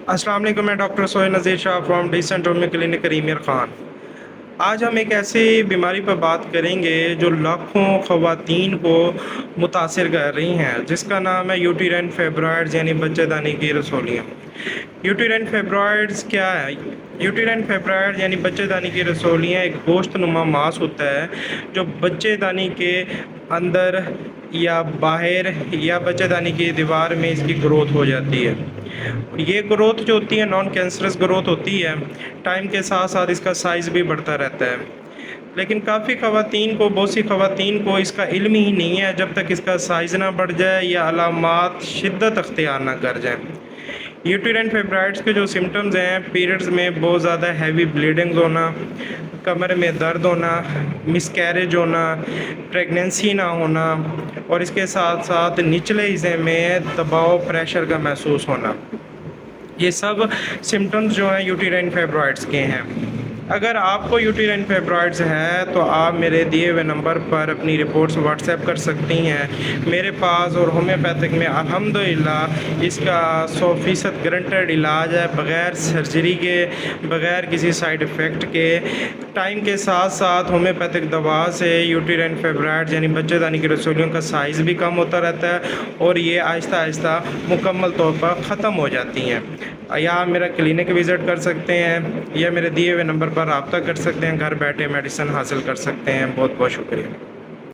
السلام علیکم، میں doctor Sohail Nazir Shah from decent Rumi clinic کریمیر خان۔ آج ہم ایک ایسی بیماری پر بات کریں گے جو لاکھوں خواتین کو متاثر کر رہی ہیں، جس کا نام ہے یوٹرین فائبرائڈز یعنی بچہ دانی کی رسولیاں۔ یوٹرین فائبرائڈز کیا ہے؟ یوٹرین فائبرائڈز یعنی بچہ دانی کی رسولیاں ایک گوشت نما ماس ہوتا ہے جو بچہ دانی کے اندر یا باہر یا بچہ دانی کی دیوار میں اس کی گروتھ ہو جاتی ہے۔ یہ گروتھ جو ہوتی ہے نان کینسرس گروتھ ہوتی ہے، ٹائم کے ساتھ ساتھ اس کا سائز بھی بڑھتا رہتا ہے، لیکن بہت سی خواتین کو اس کا علم ہی نہیں ہے جب تک اس کا سائز نہ بڑھ جائے یا علامات شدت اختیار نہ کر جائیں۔ یوٹرین فائبرائڈز کے جو سمٹمز ہیں، پیریڈز میں بہت زیادہ ہیوی بلیڈنگ ہونا، کمر میں درد ہونا، مس کیریج ہونا، پریگننسی نہ ہونا، اور اس کے ساتھ ساتھ نچلے حصے میں دباؤ پریشر کا محسوس ہونا، یہ سب سمٹمز جو ہیں یوٹرین فائبرائڈز کے ہیں۔ اگر آپ کو یوٹرین فائبرائڈز ہے تو آپ میرے دیے ہوئے نمبر پر اپنی رپورٹس واٹس ایپ کر سکتی ہیں۔ میرے پاس اور ہومیوپیتھک میں الحمدللہ اس کا 100% گارنٹیڈ علاج ہے، بغیر سرجری کے، بغیر کسی سائیڈ افیکٹ کے۔ ٹائم کے ساتھ ساتھ ہومیوپیتھک دوا سے یوٹرین فائبرائڈز یعنی بچہ دانی کی رسولیوں کا سائز بھی کم ہوتا رہتا ہے اور یہ آہستہ آہستہ مکمل طور پر ختم ہو جاتی ہیں۔ یا آپ میرا کلینک وزٹ کر سکتے ہیں یا میرے دیے ہوئے نمبر پر رابطہ کر سکتے ہیں، گھر بیٹھے میڈیسن حاصل کر سکتے ہیں۔ بہت بہت شکریہ۔